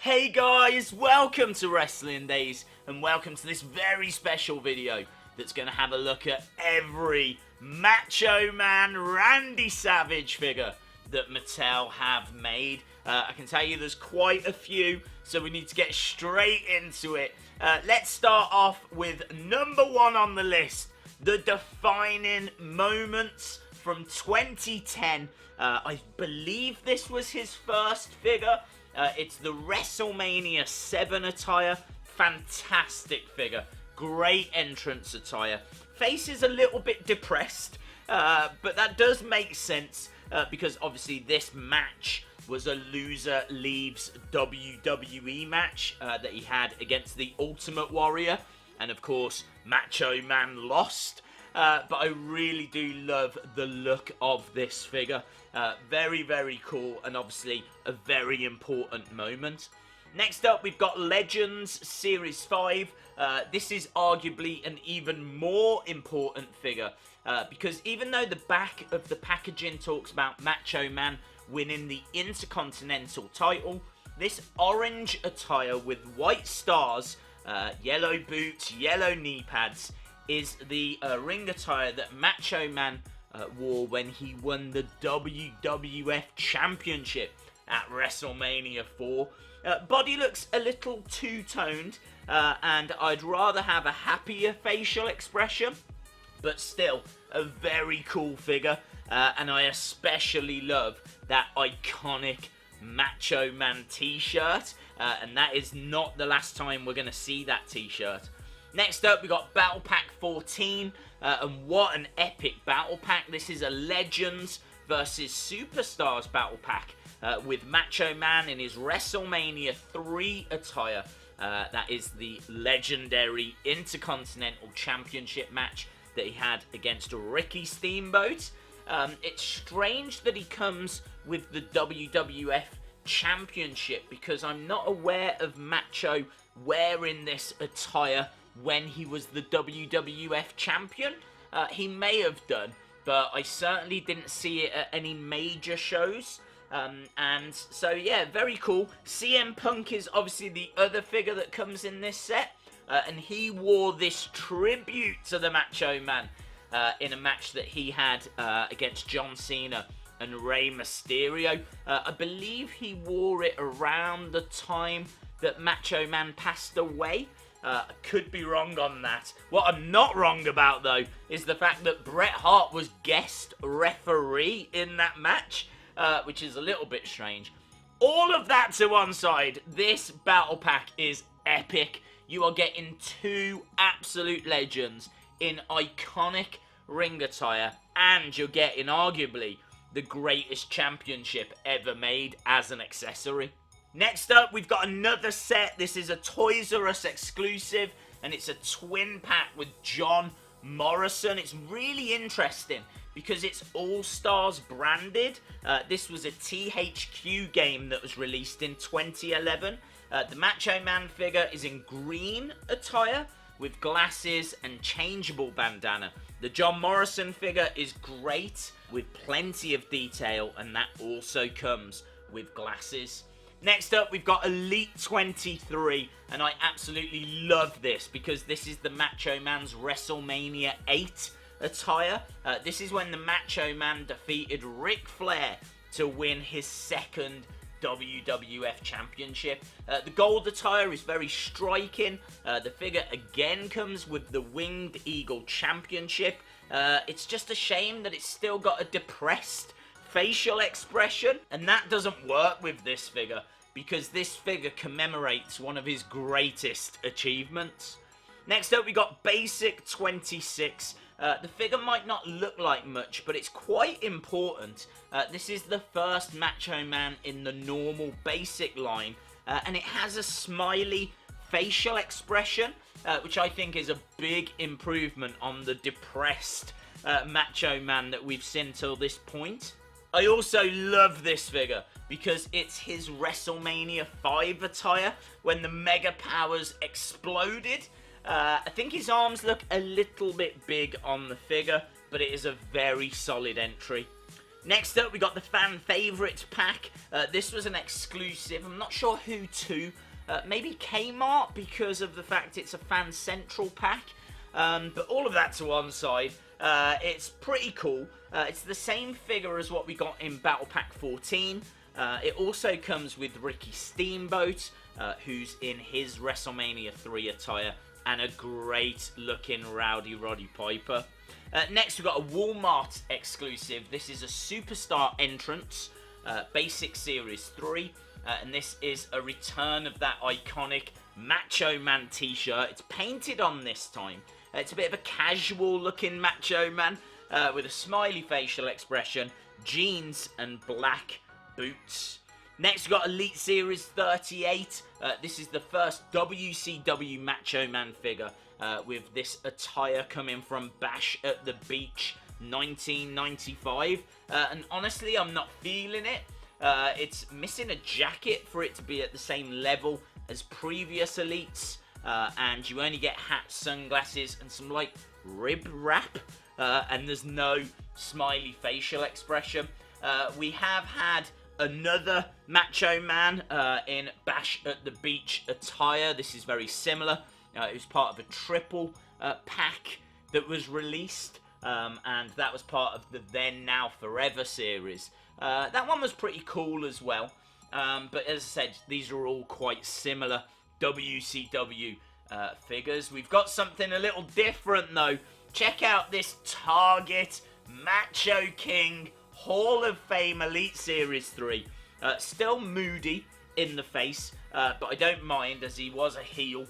Hey guys, welcome to Wrestling Days and welcome to this very special video that's going to have a look at every Macho Man Randy Savage figure that Mattel have made. I can tell you there's quite a few, so we need to get straight into it. Let's start off with number one on the list, the defining moments from 2010. I believe this was his first figure. It's the WrestleMania 7 attire. Fantastic figure. Great entrance attire. Face is a little bit depressed, but that does make sense because obviously this match was a loser leaves WWE match that he had against the Ultimate Warrior. And of course, Macho Man lost. But I really do love the look of this figure. Very, very cool, and obviously a very important moment. Next up, we've got Legends Series 5. This is arguably an even more important figure, because even though the back of the packaging talks about Macho Man winning the Intercontinental title, this orange attire with white stars, yellow boots, yellow knee pads, is the ring attire that Macho Man wore when he won the WWF Championship at WrestleMania 4. Body looks a little two-toned, and I'd rather have a happier facial expression, but still a very cool figure, and I especially love that iconic Macho Man t-shirt, and that is not the last time we're going to see that t-shirt. Next up, we got Battle Pack 14, and what an epic Battle Pack. This is a Legends versus Superstars Battle Pack with Macho Man in his WrestleMania 3 attire. That is the legendary Intercontinental Championship match that he had against Ricky Steamboat. It's strange that he comes with the WWF Championship because I'm not aware of Macho wearing this attire when he was the WWF Champion. He may have done, but I certainly didn't see it at any major shows. And so, yeah, very cool. CM Punk is obviously the other figure that comes in this set. And he wore this tribute to the Macho Man in a match that he had against John Cena and Rey Mysterio. I believe he wore it around the time that Macho Man passed away. I could be wrong on that. What I'm not wrong about, though, is the fact that Bret Hart was guest referee in that match, which is a little bit strange. All of that to one side, this battle pack is epic. You are getting two absolute legends in iconic ring attire, and you're getting arguably the greatest championship ever made as an accessory. Next up, we've got another set. This is a Toys R Us exclusive, and it's a twin pack with John Morrison. It's really interesting because it's All-Stars branded. This was a THQ game that was released in 2011. The Macho Man figure is in green attire with glasses and changeable bandana. The John Morrison figure is great with plenty of detail, and that also comes with glasses. Next up, we've got Elite 23, and I absolutely love this because this is the Macho Man's WrestleMania 8 attire. This is when the Macho Man defeated Ric Flair to win his second WWF Championship. The gold attire is very striking. The figure again comes with the Winged Eagle Championship. It's just a shame that it's still got a depressed facial expression, and that doesn't work with this figure because this figure commemorates one of his greatest achievements. Next up, we got Basic 26. The figure might not look like much, but it's quite important. This is the first Macho Man in the normal Basic line, and it has a smiley facial expression, which I think is a big improvement on the depressed Macho Man that we've seen till this point. I also love this figure because it's his WrestleMania 5 attire when the Mega Powers exploded. I think his arms look a little bit big on the figure, but it is a very solid entry. Next up, we got the Fan Favorites pack. This was an exclusive. I'm not sure who to. Maybe Kmart, because of the fact it's a Fan Central pack. But all of that to one side. It's pretty cool. It's the same figure as what we got in Battle Pack 14. It also comes with Ricky Steamboat, who's in his WrestleMania 3 attire, and a great looking Rowdy Roddy Piper. Next, we've got a Walmart exclusive. This is a Superstar Entrance, Basic Series 3, and this is a return of that iconic Macho Man t-shirt. It's painted on this time. It's a bit of a casual looking Macho Man with a smiley facial expression, jeans and black boots. Next, we've got Elite Series 38. This is the first WCW Macho Man figure with this attire coming from Bash at the Beach 1995. And honestly, I'm not feeling it. It's missing a jacket for it to be at the same level as previous Elites. And you only get hats, sunglasses, and some, like, rib wrap. And there's no smiley facial expression. We have had another Macho Man in Bash at the Beach attire. This is very similar. It was part of a triple pack that was released, and that was part of the Then Now Forever series. That one was pretty cool as well, but as I said, these are all quite similar WCW figures. We've got something a little different though. Check out this Target Macho King Hall of Fame Elite Series 3. Still moody in the face, but I don't mind, as he was a heel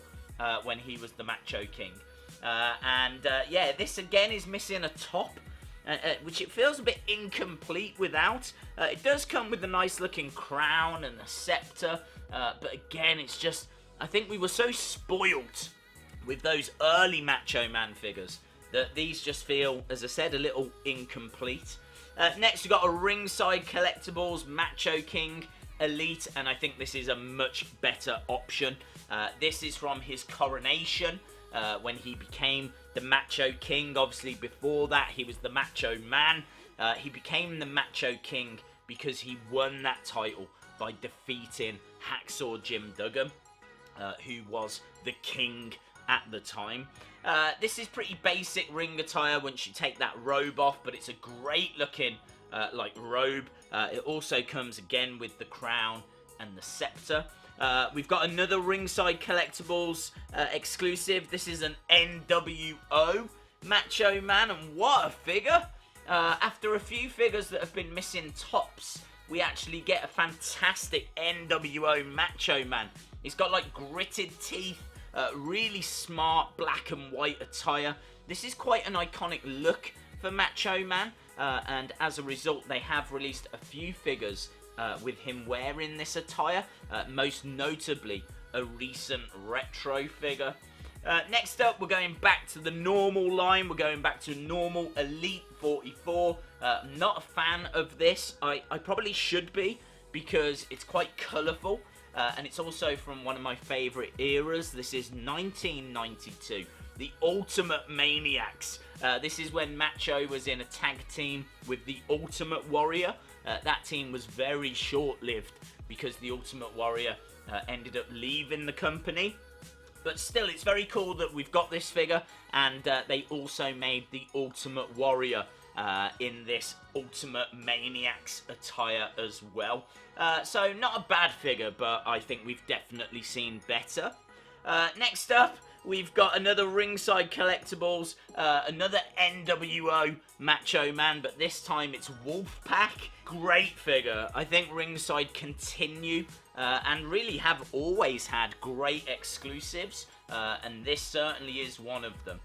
when he was the Macho King. Yeah, this again is missing a top, which it feels a bit incomplete without. It does come with a nice looking crown and a scepter, but again, it's just, I think we were so spoiled with those early Macho Man figures that these just feel, as I said, a little incomplete. Next, we've got a Ringside Collectibles Macho King Elite, and I think this is a much better option. This is from his coronation, when he became the Macho King. Obviously, before that, he was the Macho Man. He became the Macho King because he won that title by defeating Hacksaw Jim Duggan, who was the king at the time. This is pretty basic ring attire once you take that robe off, but it's a great looking like robe. It also comes again with the crown and the scepter. We've got another Ringside Collectibles exclusive. This is an NWO Macho Man, and what a figure! After a few figures that have been missing tops, we actually get a fantastic NWO Macho Man. He's got like gritted teeth, really smart black and white attire. This is quite an iconic look for Macho Man, and as a result, they have released a few figures with him wearing this attire, most notably a recent retro figure. Next up, we're going back to the normal line. We're going back to normal Elite 44. Not a fan of this. I probably should be, because it's quite colourful, and it's also from one of my favourite eras. This is 1992, the Ultimate Maniacs. This is when Macho was in a tag team with the Ultimate Warrior. That team was very short-lived because the Ultimate Warrior ended up leaving the company. But still, it's very cool that we've got this figure, and they also made the Ultimate Warrior in this Ultimate Maniacs attire as well. So not a bad figure, but I think we've definitely seen better. Next up, we've got another Ringside Collectibles, another NWO Macho Man, but this time it's Wolfpack. Great figure. I think Ringside continue and really have always had great exclusives, and this certainly is one of them.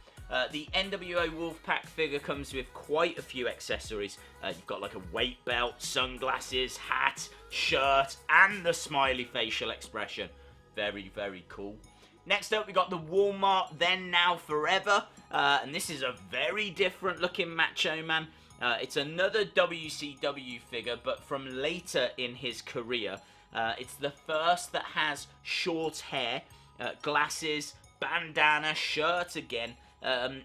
The NWO Wolfpack figure comes with quite a few accessories. You've got like a weight belt, sunglasses, hat, shirt, and the smiley facial expression. Very, very cool. Next up, we got the Walmart Then Now Forever, and this is a very different looking Macho Man. It's another WCW figure, but from later in his career. It's the first that has short hair, glasses, bandana, shirt again.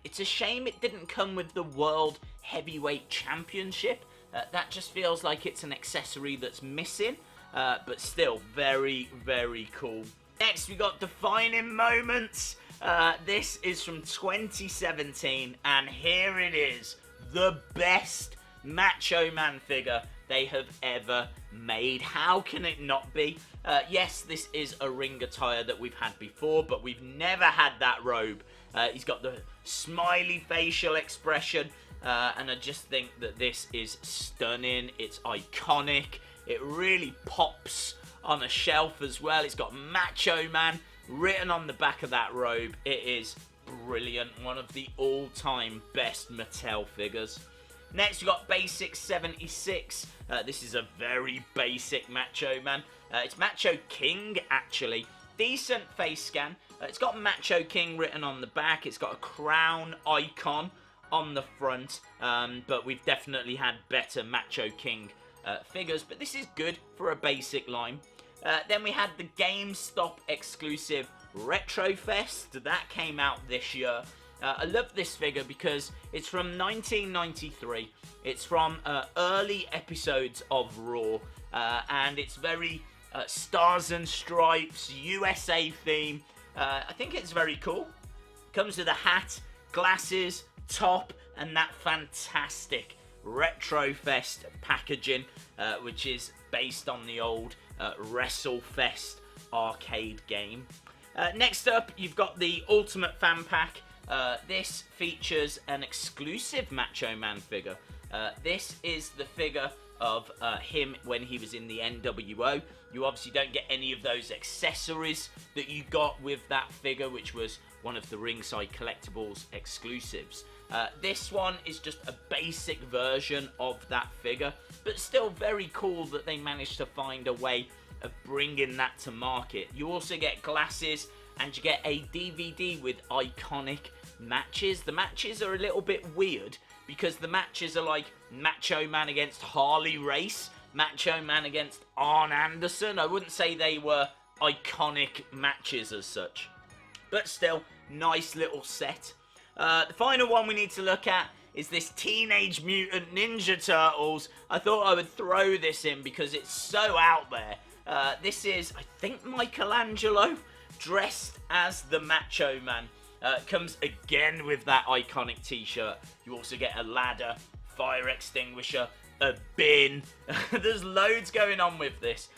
It's a shame it didn't come with the World Heavyweight Championship. That just feels like it's an accessory that's missing, but still very, very cool. Next, we got Defining Moments. This is from 2017, and here it is, the best Macho Man figure they have ever made. How can it not be? Yes, this is a ring attire that we've had before, but we've never had that robe. He's got the smiley facial expression, and I just think that this is stunning. It's iconic. It really pops on a shelf as well. It's got Macho Man written on the back of that robe. It is brilliant. One of the all-time best Mattel figures. Next, we got Basic 76. This is a very basic Macho Man. It's Macho King, actually. Decent face scan. It's got Macho King written on the back. It's got a crown icon on the front. But we've definitely had better Macho King figures. But this is good for a basic line. Then we had the GameStop exclusive Retro Fest. That came out this year. I love this figure because it's from 1993. It's from early episodes of Raw, and it's very Stars and Stripes, USA theme. I think it's very cool. Comes with a hat, glasses, top, and that fantastic Retro Fest packaging, which is based on the old WrestleFest arcade game. Next up, you've got the Ultimate Fan Pack. This features an exclusive Macho Man figure. This is the figure of him when he was in the NWO. You obviously don't get any of those accessories that you got with that figure, which was one of the Ringside Collectibles exclusives. This one is just a basic version of that figure, but still very cool that they managed to find a way of bringing that to market. You also get glasses, and you get a DVD with iconic matches. The matches are a little bit weird because the matches are like Macho Man against Harley Race, Macho Man against Arn Anderson. I wouldn't say they were iconic matches as such, but still, nice little set. The final one we need to look at is this Teenage Mutant Ninja Turtles. I thought I would throw this in because it's so out there. This is, I think, Michelangelo dressed as the Macho Man. Comes again with that iconic t-shirt. You also get a ladder, fire extinguisher, a bin. There's loads going on with this.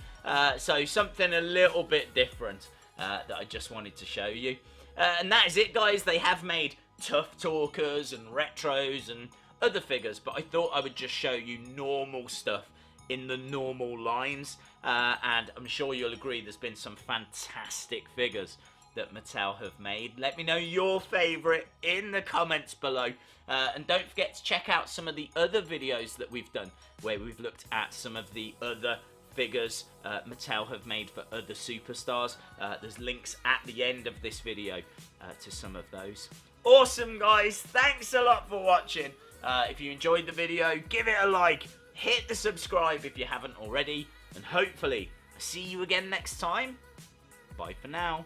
So something a little bit different that I just wanted to show you. And that is it, guys. They have made Tough Talkers and Retros and other figures, but I thought I would just show you normal stuff in the normal lines. And I'm sure you'll agree there's been some fantastic figures that Mattel have made. Let me know your favourite in the comments below. And don't forget to check out some of the other videos that we've done, where we've looked at some of the other figures Mattel have made for other superstars. There's links at the end of this video to some of those. Awesome, guys. Thanks a lot for watching. If you enjoyed the video, give it a like. Hit the subscribe if you haven't already. And hopefully, I'll see you again next time. Bye for now.